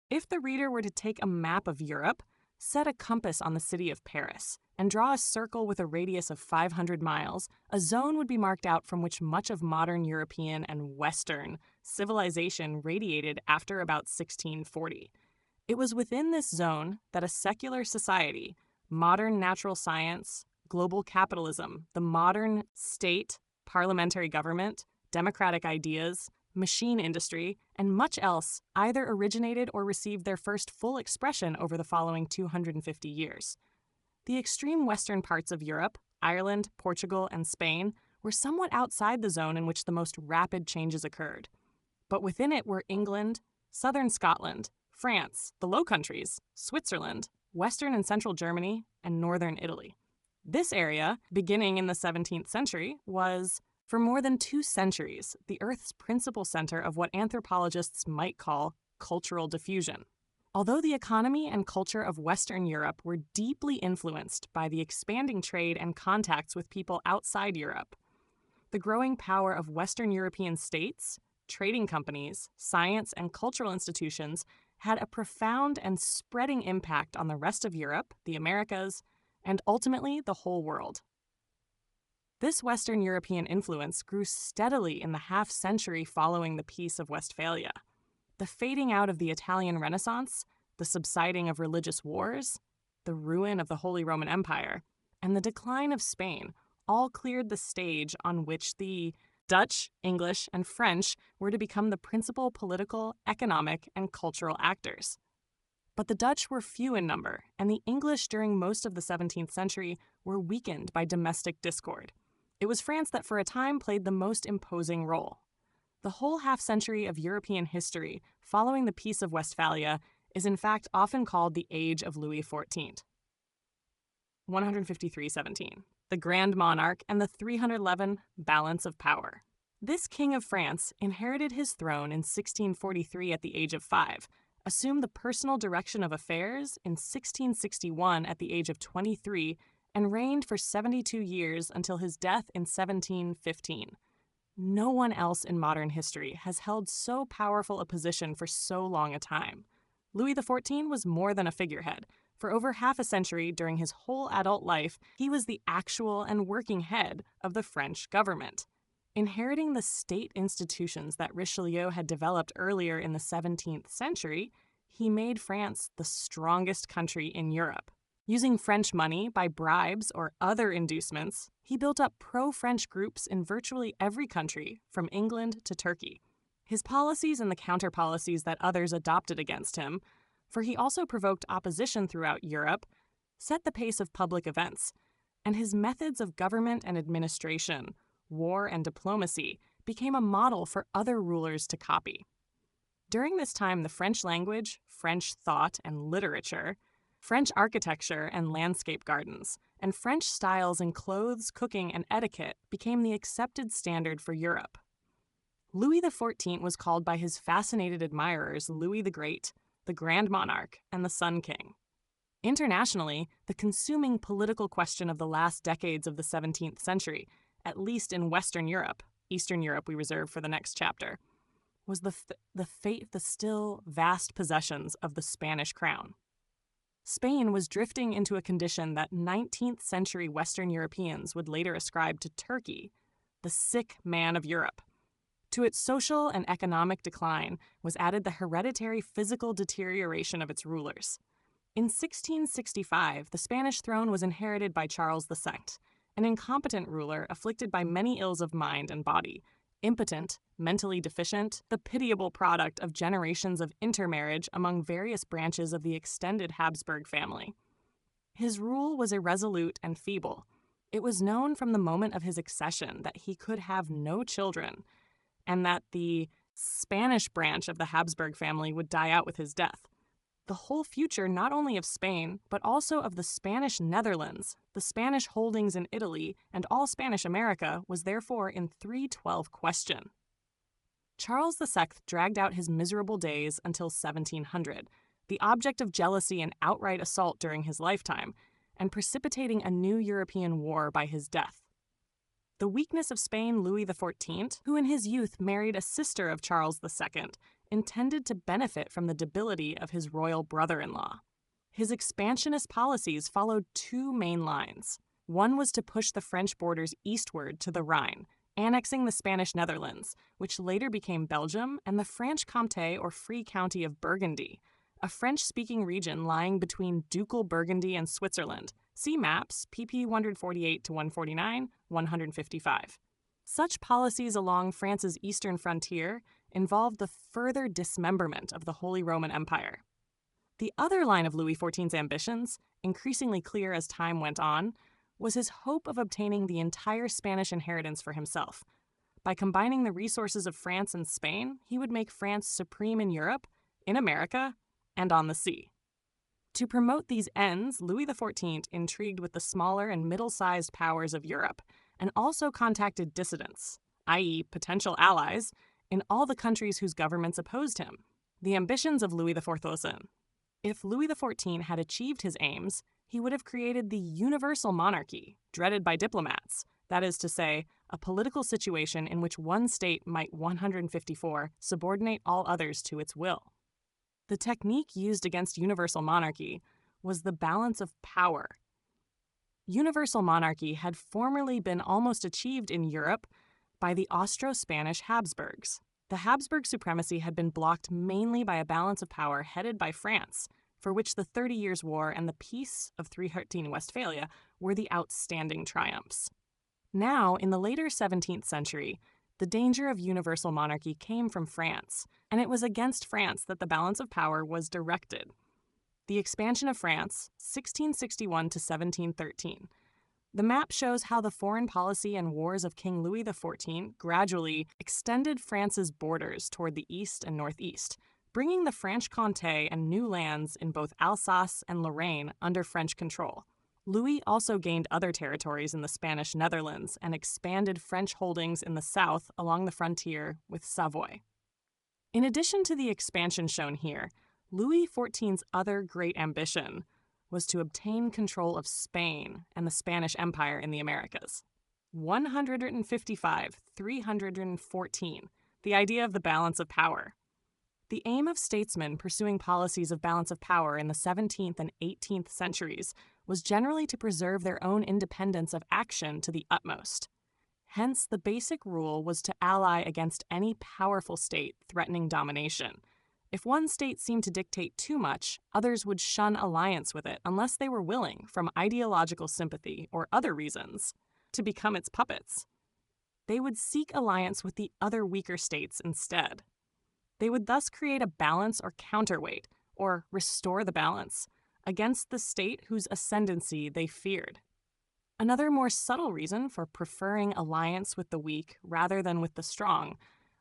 If the reader were to take a map of Europe, set a compass on the city of Paris, and draw a circle with a radius of 500 miles, a zone would be marked out from which much of modern European and Western civilization radiated after about 1640. It was within this zone that a secular society, modern natural science, global capitalism, the modern state, parliamentary government, democratic ideas, machine industry, and much else either originated or received their first full expression over the following 250 years. The extreme western parts of Europe, Ireland, Portugal, and Spain, were somewhat outside the zone in which the most rapid changes occurred. But within it were England, southern Scotland, France, the Low Countries, Switzerland, western and central Germany, and northern Italy. This area, beginning in the 17th century, was, for more than 2 centuries, the Earth's principal center of what anthropologists might call cultural diffusion. Although the economy and culture of Western Europe were deeply influenced by the expanding trade and contacts with people outside Europe, the growing power of Western European states, trading companies, science, and cultural institutions had a profound and spreading impact on the rest of Europe, the Americas, and ultimately the whole world. This Western European influence grew steadily in the half-century following the Peace of Westphalia. The fading out of the Italian Renaissance, the subsiding of religious wars, the ruin of the Holy Roman Empire, and the decline of Spain all cleared the stage on which the Dutch, English, and French were to become the principal political, economic, and cultural actors. But the Dutch were few in number, and the English during most of the 17th century were weakened by domestic discord. It was France that for a time played the most imposing role. The whole half-century of European history following the Peace of Westphalia is in fact often called the Age of Louis XIV. 153-17. The Grand Monarch and the 311 Balance of Power. This King of France inherited his throne in 1643 at the age of 5, assumed the personal direction of affairs in 1661 at the age of 23, and reigned for 72 years until his death in 1715. No one else in modern history has held so powerful a position for so long a time. Louis XIV was more than a figurehead. For over half a century during his whole adult life, he was the actual and working head of the French government. Inheriting the state institutions that Richelieu had developed earlier in the 17th century, he made France the strongest country in Europe. Using French money by bribes or other inducements, he built up pro-French groups in virtually every country, from England to Turkey. His policies and the counter-policies that others adopted against him, for he also provoked opposition throughout Europe, set the pace of public events, and his methods of government and administration, war and diplomacy, became a model for other rulers to copy. During this time, the French language, French thought and literature, French architecture and landscape gardens, and French styles in clothes, cooking, and etiquette became the accepted standard for Europe. Louis XIV was called by his fascinated admirers Louis the Great, the Grand Monarch, and the Sun King. Internationally, the consuming political question of the last decades of the 17th century, at least in Western Europe, Eastern Europe we reserve for the next chapter, was the fate of the still vast possessions of the Spanish crown. Spain was drifting into a condition that 19th century Western Europeans would later ascribe to Turkey, the sick man of Europe. To its social and economic decline was added the hereditary physical deterioration of its rulers. In 1665, the Spanish throne was inherited by Charles II, an incompetent ruler afflicted by many ills of mind and body, impotent, mentally deficient, the pitiable product of generations of intermarriage among various branches of the extended Habsburg family. His rule was irresolute and feeble. It was known from the moment of his accession that he could have no children, and that the Spanish branch of the Habsburg family would die out with his death. The whole future not only of Spain, but also of the Spanish Netherlands, the Spanish holdings in Italy, and all Spanish America was therefore in 312 question. Charles II dragged out his miserable days until 1700, the object of jealousy and outright assault during his lifetime, and precipitating a new European war by his death. The weakness of Spain, Louis XIV, who in his youth married a sister of Charles II, intended to benefit from the debility of his royal brother-in-law. His expansionist policies followed two main lines. One was to push the French borders eastward to the Rhine, annexing the Spanish Netherlands, which later became Belgium, and the Franche-Comté or Free County of Burgundy, a French-speaking region lying between Ducal Burgundy and Switzerland. See maps, pp. 148 to 149, 155. Such policies along France's eastern frontier involved the further dismemberment of the Holy Roman Empire. The other line of Louis XIV's ambitions, increasingly clear as time went on, was his hope of obtaining the entire Spanish inheritance for himself. By combining the resources of France and Spain, he would make France supreme in Europe, in America, and on the sea. To promote these ends, Louis XIV intrigued with the smaller and middle-sized powers of Europe, and also contacted dissidents, i.e. potential allies, in all the countries whose governments opposed him. The ambitions of Louis XIV. If Louis XIV had achieved his aims, he would have created the universal monarchy, dreaded by diplomats, that is to say, a political situation in which one state might 154 subordinate all others to its will. The technique used against universal monarchy was the balance of power. Universal monarchy had formerly been almost achieved in Europe by the Austro-Spanish Habsburgs. The Habsburg supremacy had been blocked mainly by a balance of power headed by France, for which the 30 Years' War and the Peace of 313 Westphalia were the outstanding triumphs. Now, in the later 17th century, the danger of universal monarchy came from France, and it was against France that the balance of power was directed. The expansion of France, 1661 to 1713. The map shows how the foreign policy and wars of King Louis XIV gradually extended France's borders toward the east and northeast, bringing the Franche-Comté and new lands in both Alsace and Lorraine under French control. Louis also gained other territories in the Spanish Netherlands and expanded French holdings in the south along the frontier with Savoy. In addition to the expansion shown here, Louis XIV's other great ambition was to obtain control of Spain and the Spanish Empire in the Americas. 155, 314, the idea of the balance of power. The aim of statesmen pursuing policies of balance of power in the 17th and 18th centuries was generally to preserve their own independence of action to the utmost. Hence, the basic rule was to ally against any powerful state threatening domination. If one state seemed to dictate too much, others would shun alliance with it unless they were willing, from ideological sympathy or other reasons, to become its puppets. They would seek alliance with the other weaker states instead. They would thus create a balance or counterweight, or restore the balance, against the state whose ascendancy they feared. Another more subtle reason for preferring alliance with the weak rather than with the strong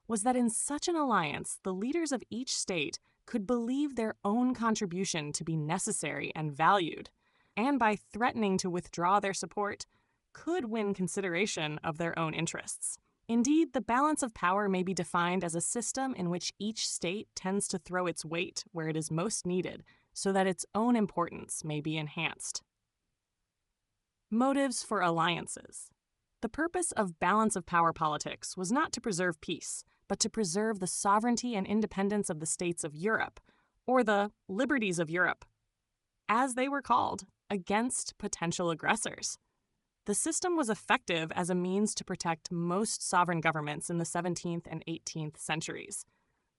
was that in such an alliance, the leaders of each state could believe their own contribution to be necessary and valued, and by threatening to withdraw their support, could win consideration of their own interests. Indeed, the balance of power may be defined as a system in which each state tends to throw its weight where it is most needed so that its own importance may be enhanced. Motives for alliances. The purpose of balance of power politics was not to preserve peace, but to preserve the sovereignty and independence of the states of Europe, or the liberties of Europe, as they were called, against potential aggressors. The system was effective as a means to protect most sovereign governments in the 17th and 18th centuries.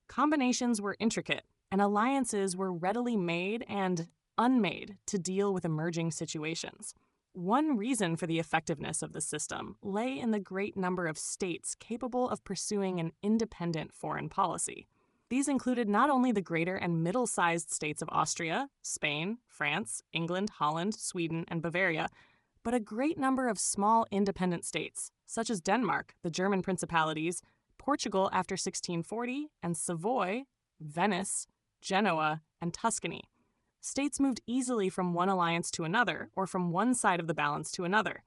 Combinations were intricate, and alliances were readily made and unmade to deal with emerging situations. One reason for the effectiveness of the system lay in the great number of states capable of pursuing an independent foreign policy. These included not only the greater and middle-sized states of Austria, Spain, France, England, Holland, Sweden, and Bavaria, but a great number of small independent states, such as Denmark, the German principalities, Portugal after 1640, and Savoy, Venice, Genoa, and Tuscany. States moved easily from one alliance to another, or from one side of the balance to another.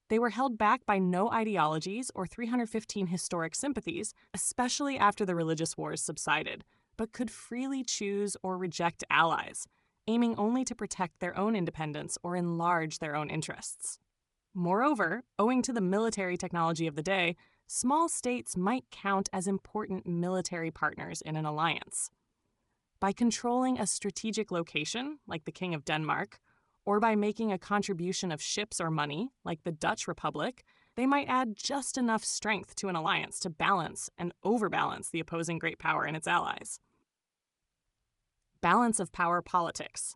They were held back by no ideologies or 315 historic sympathies, especially after the religious wars subsided, but could freely choose or reject allies, aiming only to protect their own independence or enlarge their own interests. Moreover, owing to the military technology of the day, small states might count as important military partners in an alliance. By controlling a strategic location, like the King of Denmark, or by making a contribution of ships or money, like the Dutch Republic, they might add just enough strength to an alliance to balance and overbalance the opposing great power and its allies. Balance of power politics.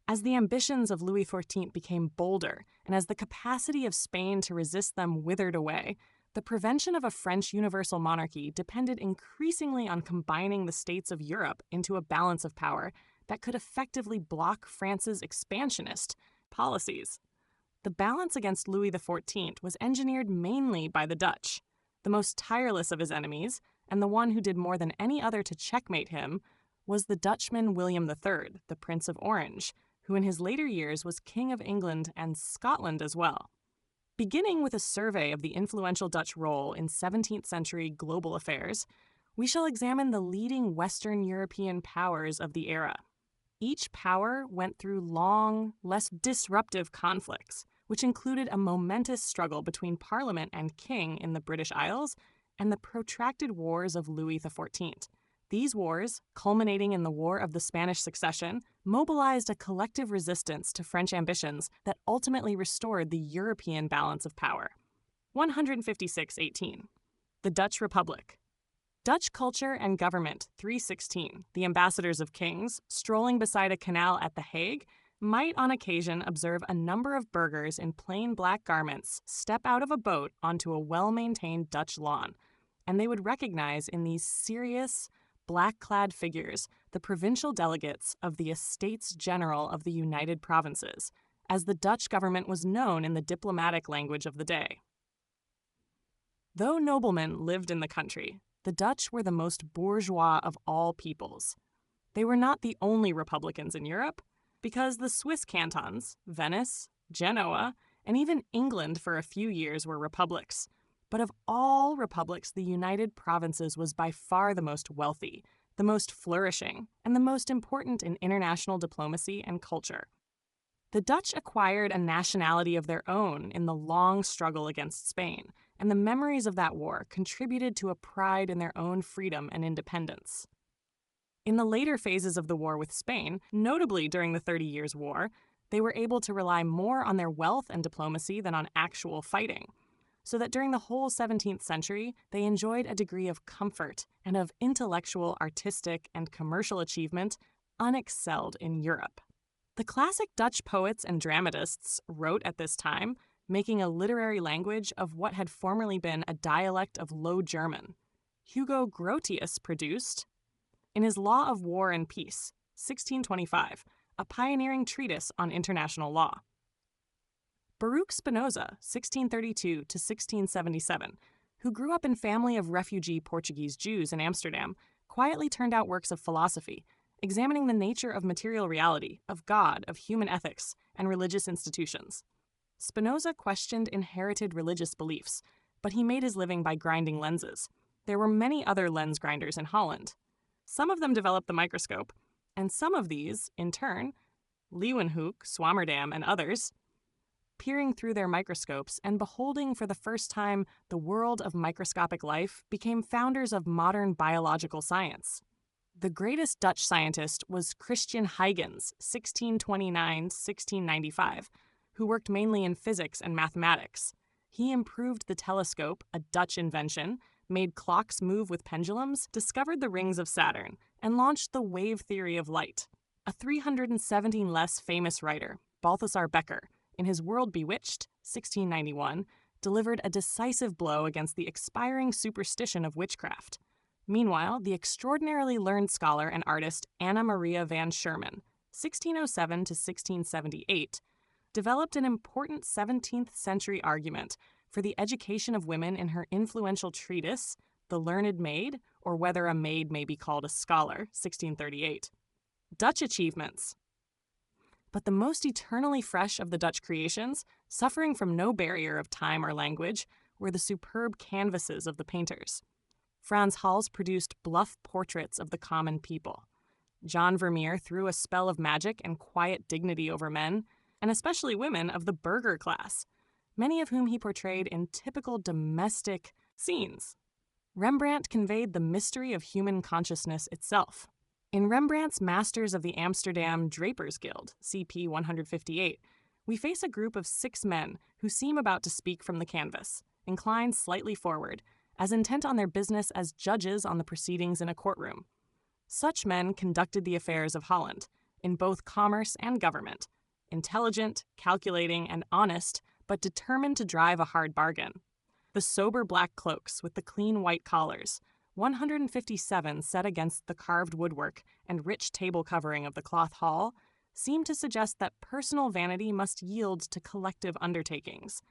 As the ambitions of Louis XIV became bolder, and as the capacity of Spain to resist them withered away, the prevention of a French universal monarchy depended increasingly on combining the states of Europe into a balance of power that could effectively block France's expansionist policies. The balance against Louis XIV was engineered mainly by the Dutch. The most tireless of his enemies, and the one who did more than any other to checkmate him, was the Dutchman William III, the Prince of Orange, who in his later years was King of England and Scotland as well. Beginning with a survey of the influential Dutch role in 17th century global affairs, we shall examine the leading Western European powers of the era. Each power went through long, less disruptive conflicts, which included a momentous struggle between Parliament and King in the British Isles and the protracted wars of Louis XIV. These wars, culminating in the War of the Spanish Succession, mobilized a collective resistance to French ambitions that ultimately restored the European balance of power. 156-18. The Dutch Republic. Dutch culture and government 316, the ambassadors of kings, strolling beside a canal at The Hague, might on occasion observe a number of burghers in plain black garments step out of a boat onto a well-maintained Dutch lawn, and they would recognize in these serious, black-clad figures the provincial delegates of the Estates General of the United Provinces, as the Dutch government was known in the diplomatic language of the day. Though noblemen lived in the country, the Dutch were the most bourgeois of all peoples. They were not the only republicans in Europe, because the Swiss cantons, Venice, Genoa, and even England for a few years were republics. But of all republics, the United Provinces was by far the most wealthy, the most flourishing, and the most important in international diplomacy and culture. The Dutch acquired a nationality of their own in the long struggle against Spain, and the memories of that war contributed to a pride in their own freedom and independence. In the later phases of the war with Spain, notably during the 30 Years' War, they were able to rely more on their wealth and diplomacy than on actual fighting, so that during the whole 17th century, they enjoyed a degree of comfort and of intellectual, artistic, and commercial achievement unexcelled in Europe. The classic Dutch poets and dramatists wrote at this time, making a literary language of what had formerly been a dialect of Low German. Hugo Grotius produced, in his Law of War and Peace, 1625, a pioneering treatise on international law. Baruch Spinoza, 1632 to 1677, who grew up in family of refugee Portuguese Jews in Amsterdam, quietly turned out works of philosophy, examining the nature of material reality, of God, of human ethics, and religious institutions. Spinoza questioned inherited religious beliefs, but he made his living by grinding lenses. There were many other lens grinders in Holland. Some of them developed the microscope, and some of these, in turn, Leeuwenhoek, Swammerdam, and others, peering through their microscopes and beholding for the first time the world of microscopic life, became founders of modern biological science. The greatest Dutch scientist was Christian Huygens, 1629-1695, who worked mainly in physics and mathematics. He improved the telescope, a Dutch invention, made clocks move with pendulums, discovered the rings of Saturn, and launched the wave theory of light. A 317 less famous writer, Balthasar Bekker, in his World Bewitched, 1691, delivered a decisive blow against the expiring superstition of witchcraft. Meanwhile, the extraordinarily learned scholar and artist Anna Maria van Sherman, 1607 to 1678, developed an important 17th century argument for the education of women in her influential treatise, The Learned Maid, or Whether a Maid May Be Called a Scholar, 1638. Dutch achievements. But the most eternally fresh of the Dutch creations, suffering from no barrier of time or language, were the superb canvases of the painters. Frans Hals produced bluff portraits of the common people. John Vermeer threw a spell of magic and quiet dignity over men, and especially women of the burgher class. many of whom he portrayed in typical domestic scenes. Rembrandt conveyed the mystery of human consciousness itself. In Rembrandt's Masters of the Amsterdam Drapers Guild, CP 158, we face a group of 6 men who seem about to speak from the canvas, inclined slightly forward, as intent on their business as judges on the proceedings in a courtroom. Such men conducted the affairs of Holland, in both commerce and government, intelligent, calculating, and honest, but determined to drive a hard bargain. The sober black cloaks with the clean white collars, 157 set against the carved woodwork and rich table covering of the cloth hall, seem to suggest that personal vanity must yield to collective undertakings,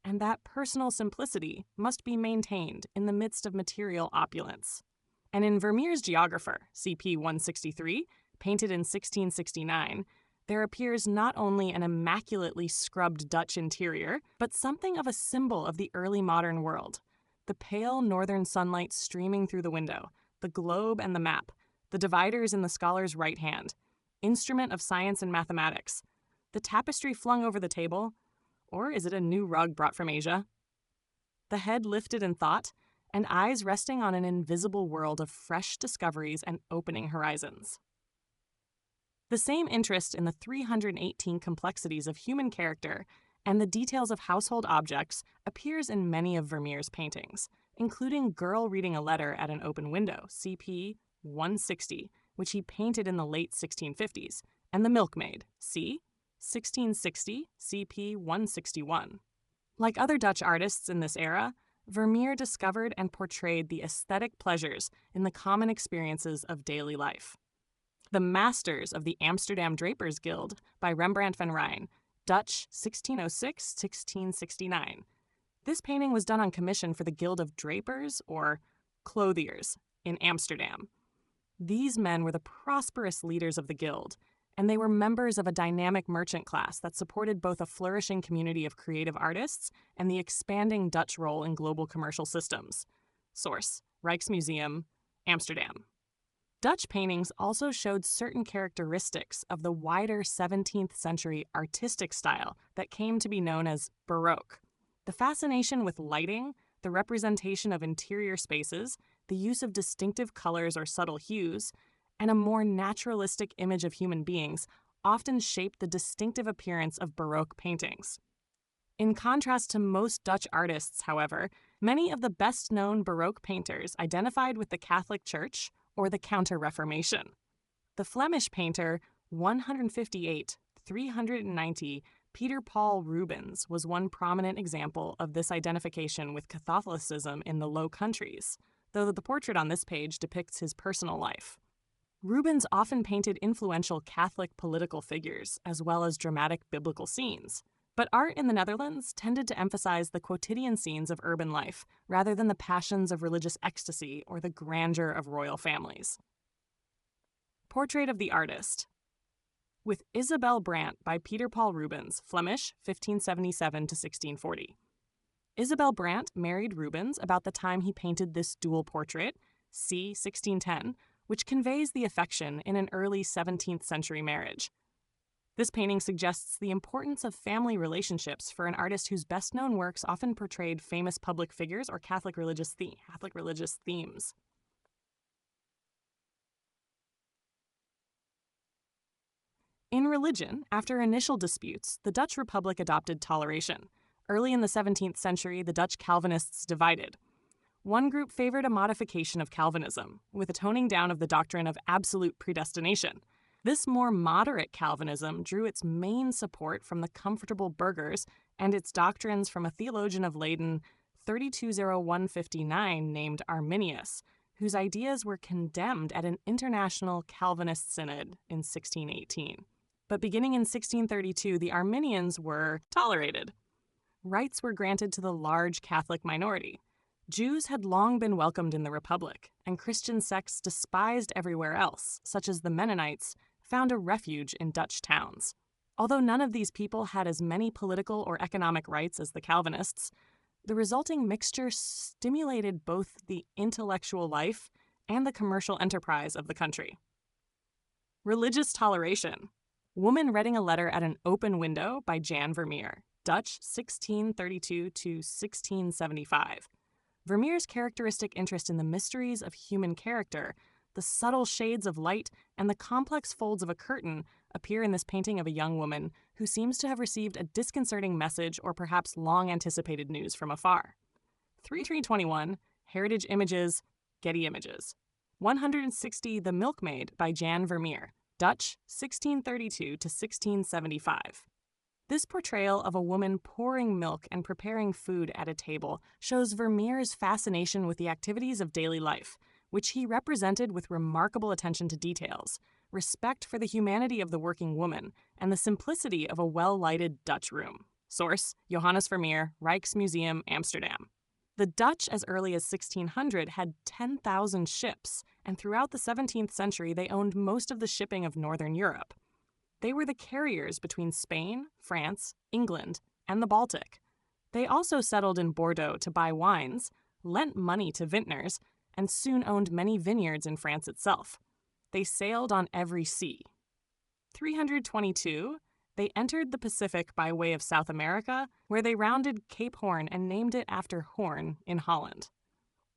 and that personal simplicity must be maintained in the midst of material opulence. And in Vermeer's Geographer, CP 163, painted in 1669, there appears not only an immaculately scrubbed Dutch interior, but something of a symbol of the early modern world. The pale northern sunlight streaming through the window, the globe and the map, the dividers in the scholar's right hand, instrument of science and mathematics, the tapestry flung over the table, or is it a new rug brought from Asia? The head lifted in thought, and eyes resting on an invisible world of fresh discoveries and opening horizons. The same interest in the 318 complexities of human character and the details of household objects appears in many of Vermeer's paintings, including Girl Reading a Letter at an Open Window, CP 160, which he painted in the late 1650s, and The Milkmaid, c. 1660, CP 161. Like other Dutch artists in this era, Vermeer discovered and portrayed the aesthetic pleasures in the common experiences of daily life. The Masters of the Amsterdam Drapers Guild by Rembrandt van Rijn, Dutch 1606-1669. This painting was done on commission for the Guild of Drapers, or Clothiers, in Amsterdam. These men were the prosperous leaders of the guild, and they were members of a dynamic merchant class that supported both a flourishing community of creative artists and the expanding Dutch role in global commercial systems. Source: Rijksmuseum, Amsterdam. Dutch paintings also showed certain characteristics of the wider 17th century artistic style that came to be known as Baroque. The fascination with lighting, the representation of interior spaces, the use of distinctive colors or subtle hues, and a more naturalistic image of human beings often shaped the distinctive appearance of Baroque paintings. In contrast to most Dutch artists, however, many of the best-known Baroque painters identified with the Catholic Church or the Counter-Reformation. The Flemish painter 158-390 Peter Paul Rubens was one prominent example of this identification with Catholicism in the Low Countries, though the portrait on this page depicts his personal life. Rubens often painted influential Catholic political figures as well as dramatic biblical scenes, but art in the Netherlands tended to emphasize the quotidian scenes of urban life rather than the passions of religious ecstasy or the grandeur of royal families. Portrait of the Artist. With Isabel Brandt by Peter Paul Rubens, Flemish, 1577-1640. Isabel Brandt married Rubens about the time he painted this dual portrait, c. 1610, which conveys the affection in an early 17th century marriage. This painting suggests the importance of family relationships for an artist whose best-known works often portrayed famous public figures or Catholic religious themes. In religion, after initial disputes, the Dutch Republic adopted toleration. Early in the 17th century, the Dutch Calvinists divided. One group favored a modification of Calvinism, with a toning down of the doctrine of absolute predestination. This more moderate Calvinism drew its main support from the comfortable burghers and its doctrines from a theologian of Leyden 320159 named Arminius, whose ideas were condemned at an international Calvinist synod in 1618. But beginning in 1632, the Arminians were tolerated. Rights were granted to the large Catholic minority. Jews had long been welcomed in the Republic, and Christian sects despised everywhere else, such as the Mennonites, found a refuge in Dutch towns. Although none of these people had as many political or economic rights as the Calvinists, the resulting mixture stimulated both the intellectual life and the commercial enterprise of the country. Religious toleration. Woman Reading a Letter at an Open Window by Jan Vermeer, Dutch 1632 to 1675. Vermeer's characteristic interest in the mysteries of human character, the subtle shades of light, and the complex folds of a curtain appear in this painting of a young woman who seems to have received a disconcerting message or perhaps long-anticipated news from afar. 321, Heritage Images, Getty Images. 160, The Milkmaid by Jan Vermeer, Dutch 1632 to 1675. This portrayal of a woman pouring milk and preparing food at a table shows Vermeer's fascination with the activities of daily life, which he represented with remarkable attention to details, respect for the humanity of the working woman, and the simplicity of a well-lighted Dutch room. Source: Johannes Vermeer, Rijksmuseum, Amsterdam. The Dutch, as early as 1600, had 10,000 ships, and throughout the 17th century they owned most of the shipping of northern Europe. They were the carriers between Spain, France, England, and the Baltic. They also settled in Bordeaux to buy wines, lent money to vintners, and soon owned many vineyards in France itself. They sailed on every sea. 322, they entered the Pacific by way of South America, where they rounded Cape Horn and named it after Hoorn in Holland.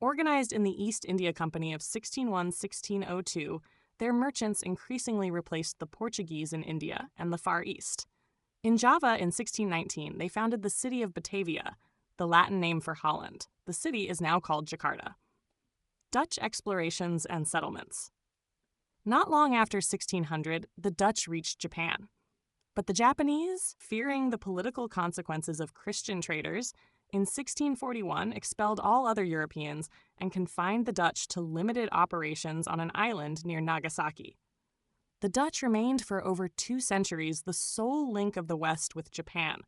Organized in the East India Company of 1601–1602, their merchants increasingly replaced the Portuguese in India and the Far East. In Java in 1619, they founded the city of Batavia, the Latin name for Holland. The city is now called Jakarta. Dutch explorations and settlements. Not long after 1600, the Dutch reached Japan. But the Japanese, fearing the political consequences of Christian traders, in 1641 expelled all other Europeans and confined the Dutch to limited operations on an island near Nagasaki. The Dutch remained for over 2 centuries the sole link of the West with Japan.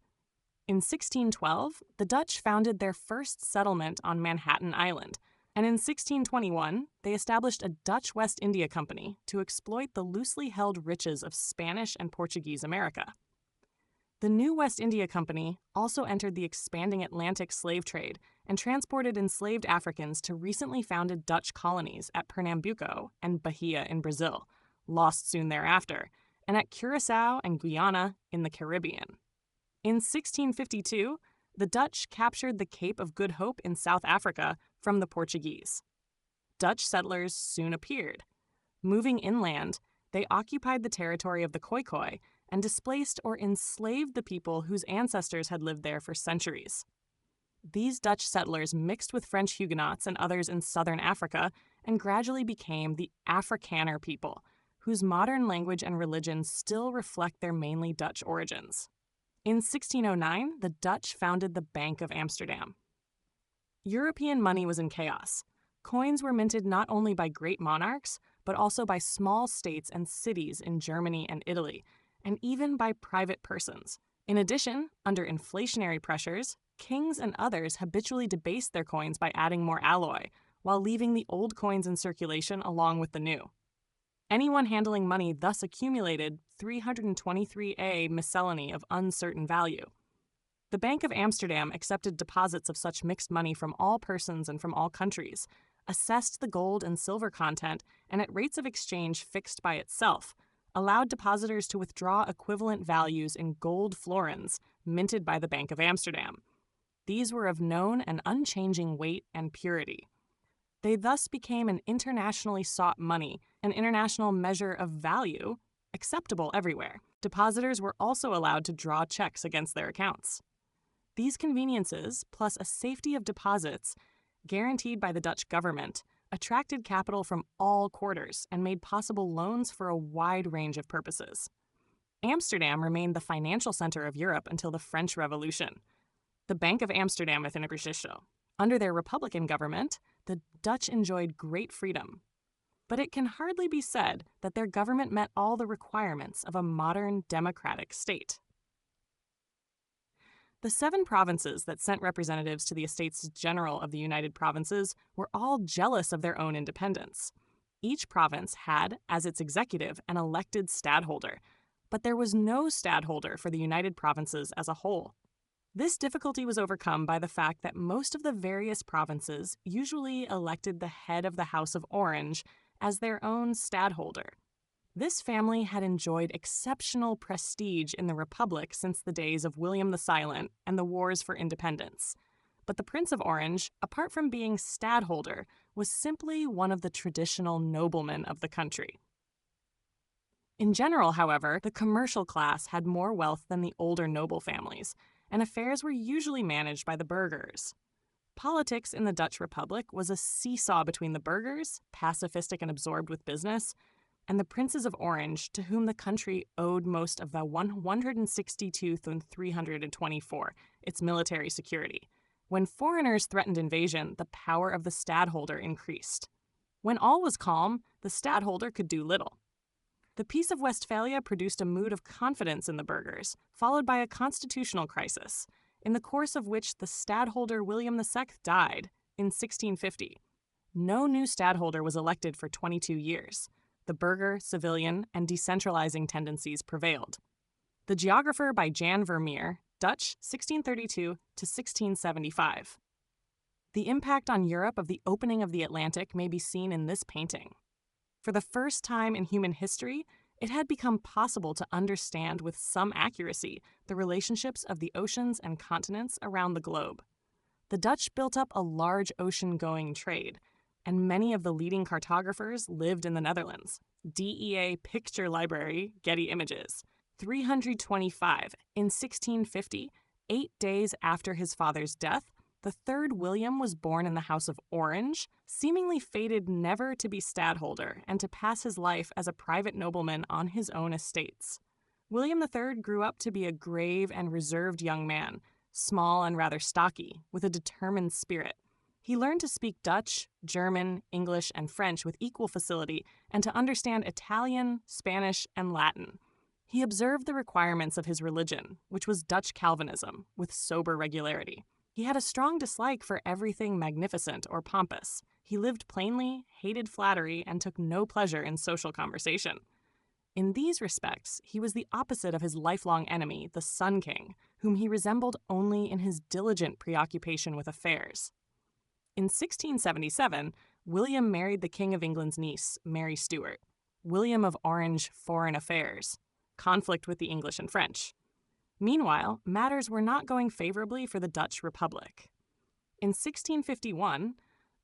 In 1612, the Dutch founded their first settlement on Manhattan Island, and in 1621, they established a Dutch West India Company to exploit the loosely held riches of Spanish and Portuguese America. The new West India Company also entered the expanding Atlantic slave trade and transported enslaved Africans to recently founded Dutch colonies at Pernambuco and Bahia in Brazil, lost soon thereafter, and at Curaçao and Guyana in the Caribbean. In 1652, the Dutch captured the Cape of Good Hope in South Africa from the Portuguese. Dutch settlers soon appeared. Moving inland, they occupied the territory of the Khoikhoi and displaced or enslaved the people whose ancestors had lived there for centuries. These Dutch settlers mixed with French Huguenots and others in southern Africa and gradually became the Afrikaner people, whose modern language and religion still reflect their mainly Dutch origins. In 1609, the Dutch founded the Bank of Amsterdam. European money was in chaos. Coins were minted not only by great monarchs, but also by small states and cities in Germany and Italy, and even by private persons. In addition, under inflationary pressures, kings and others habitually debased their coins by adding more alloy, while leaving the old coins in circulation along with the new. Anyone handling money thus accumulated 323A miscellany of uncertain value. The Bank of Amsterdam accepted deposits of such mixed money from all persons and from all countries, assessed the gold and silver content, and at rates of exchange fixed by itself, allowed depositors to withdraw equivalent values in gold florins minted by the Bank of Amsterdam. These were of known and unchanging weight and purity. They thus became an internationally sought money, an international measure of value, acceptable everywhere. Depositors were also allowed to draw checks against their accounts. These conveniences, plus a safety of deposits guaranteed by the Dutch government, attracted capital from all quarters and made possible loans for a wide range of purposes. Amsterdam remained the financial center of Europe until the French Revolution. The Bank of Amsterdam within a Britisho. Under their Republican government, the Dutch enjoyed great freedom. But it can hardly be said that their government met all the requirements of a modern democratic state. The 7 provinces that sent representatives to the Estates General of the United Provinces were all jealous of their own independence. Each province had, as its executive, an elected stadtholder, but there was no stadtholder for the United Provinces as a whole. This difficulty was overcome by the fact that most of the various provinces usually elected the head of the House of Orange as their own stadtholder. This family had enjoyed exceptional prestige in the Republic since the days of William the Silent and the wars for independence. But the Prince of Orange, apart from being stadholder, was simply one of the traditional noblemen of the country. In general, however, the commercial class had more wealth than the older noble families, and affairs were usually managed by the burghers. Politics in the Dutch Republic was a seesaw between the burghers, pacifistic and absorbed with business, and the princes of Orange, to whom the country owed most of the 162th and 324, its military security. When foreigners threatened invasion, the power of the stadholder increased. When all was calm, the stadholder could do little. The Peace of Westphalia produced a mood of confidence in the burghers, followed by a constitutional crisis, in the course of which the stadholder William II died in 1650. No new stadholder was elected for 22 years. The burgher, civilian, and decentralizing tendencies prevailed. The Geographer by Jan Vermeer, Dutch, 1632 to 1675. The impact on Europe of the opening of the Atlantic may be seen in this painting. For the first time in human history, it had become possible to understand with some accuracy the relationships of the oceans and continents around the globe. The Dutch built up a large ocean-going trade, and many of the leading cartographers lived in the Netherlands. DEA Picture Library, Getty Images. 325, in 1650, 8 days after his father's death, the third William was born in the House of Orange, seemingly fated never to be stadholder and to pass his life as a private nobleman on his own estates. William III grew up to be a grave and reserved young man, small and rather stocky, with a determined spirit. He learned to speak Dutch, German, English, and French with equal facility, and to understand Italian, Spanish, and Latin. He observed the requirements of his religion, which was Dutch Calvinism, with sober regularity. He had a strong dislike for everything magnificent or pompous. He lived plainly, hated flattery, and took no pleasure in social conversation. In these respects, he was the opposite of his lifelong enemy, the Sun King, whom he resembled only in his diligent preoccupation with affairs. In 1677, William married the King of England's niece, Mary Stuart. William of Orange, foreign affairs. Conflict with the English and French. Meanwhile, matters were not going favorably for the Dutch Republic. In 1651,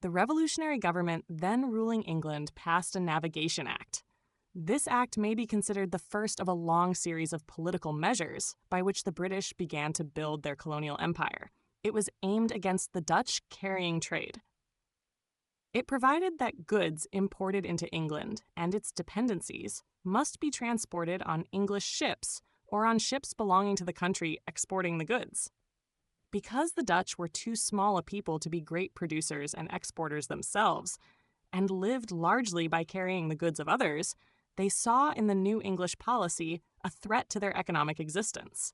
the revolutionary government then ruling England passed a Navigation Act. This act may be considered the first of a long series of political measures by which the British began to build their colonial empire. It was aimed against the Dutch carrying trade. It provided that goods imported into England and its dependencies must be transported on English ships or on ships belonging to the country exporting the goods. Because the Dutch were too small a people to be great producers and exporters themselves, and lived largely by carrying the goods of others, they saw in the new English policy a threat to their economic existence.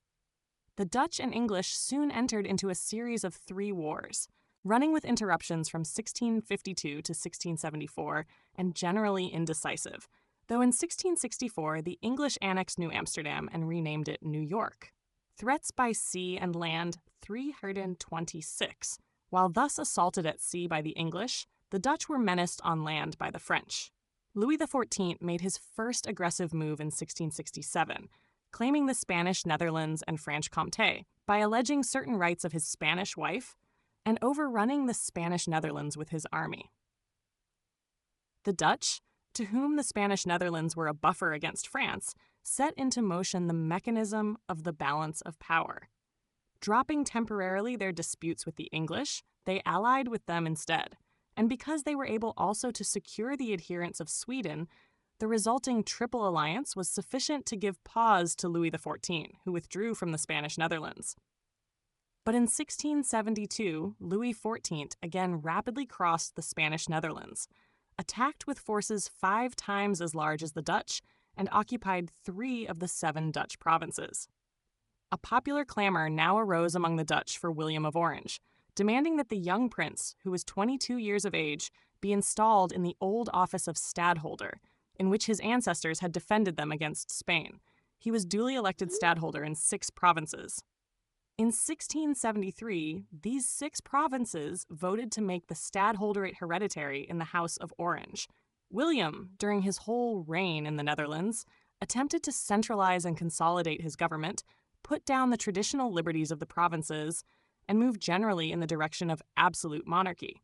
The Dutch and English soon entered into a series of 3 wars, running with interruptions from 1652 to 1674 and generally indecisive, though in 1664 the English annexed New Amsterdam and renamed it New York. Threats by sea and land 326. While thus assaulted at sea by the English, the Dutch were menaced on land by the French. Louis XIV made his first aggressive move in 1667, claiming the Spanish Netherlands and Franche-Comté by alleging certain rights of his Spanish wife and overrunning the Spanish Netherlands with his army. The Dutch, to whom the Spanish Netherlands were a buffer against France, set into motion the mechanism of the balance of power. Dropping temporarily their disputes with the English, they allied with them instead, and because they were able also to secure the adherence of Sweden, the resulting Triple Alliance was sufficient to give pause to Louis XIV, who withdrew from the Spanish Netherlands. But in 1672, Louis XIV again rapidly crossed the Spanish Netherlands, attacked with forces 5 times as large as the Dutch, and occupied 3 of the 7 Dutch provinces. A popular clamor now arose among the Dutch for William of Orange, demanding that the young prince, who was 22 years of age, be installed in the old office of stadholder, in which his ancestors had defended them against Spain. He was duly elected stadholder in 6 provinces. In 1673, these 6 provinces voted to make the stadholderate hereditary in the House of Orange, William, during his whole reign in the Netherlands, attempted to centralize and consolidate his government, put down the traditional liberties of the provinces, and move generally in the direction of absolute monarchy.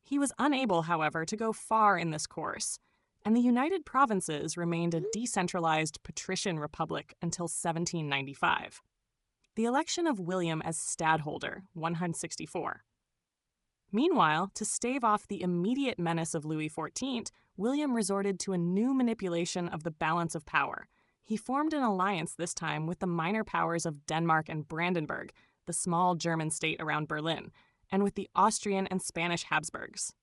He was unable, however, to go far in this course, and the United Provinces remained a decentralized patrician republic until 1795. The election of William as stadholder, 164. Meanwhile, to stave off the immediate menace of Louis XIV, William resorted to a new manipulation of the balance of power. He formed an alliance this time with the minor powers of Denmark and Brandenburg, the small German state around Berlin, and with the Austrian and Spanish Habsburgs.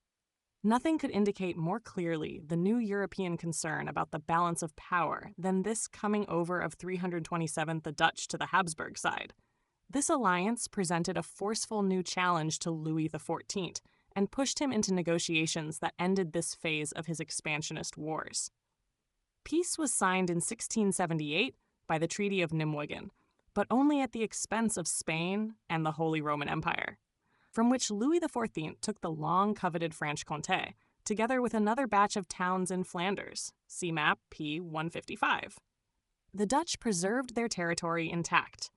Nothing could indicate more clearly the new European concern about the balance of power than this coming over of 327 the Dutch to the Habsburg side. This alliance presented a forceful new challenge to Louis XIV and pushed him into negotiations that ended this phase of his expansionist wars. Peace was signed in 1678 by the Treaty of Nimwegen, but only at the expense of Spain and the Holy Roman Empire, from which Louis XIV took the long-coveted Franche-Comté, together with another batch of towns in Flanders, see map P155. The Dutch preserved their territory intact.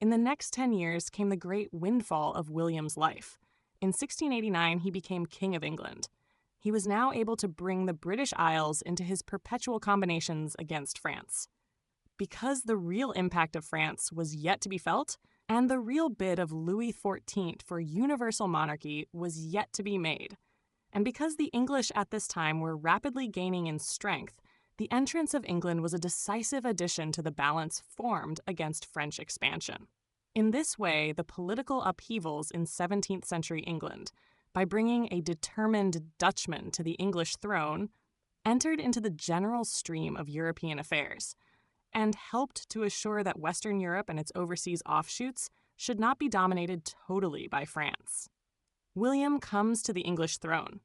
In the next 10 years came the great windfall of William's life. In 1689, he became King of England. He was now able to bring the British Isles into his perpetual combinations against France. Because the real impact of France was yet to be felt, and the real bid of Louis XIV for universal monarchy was yet to be made, and because the English at this time were rapidly gaining in strength, the entrance of England was a decisive addition to the balance formed against French expansion. In this way, the political upheavals in 17th century England, by bringing a determined Dutchman to the English throne, entered into the general stream of European affairs, and helped to assure that Western Europe and its overseas offshoots should not be dominated totally by France. William comes to the English throne,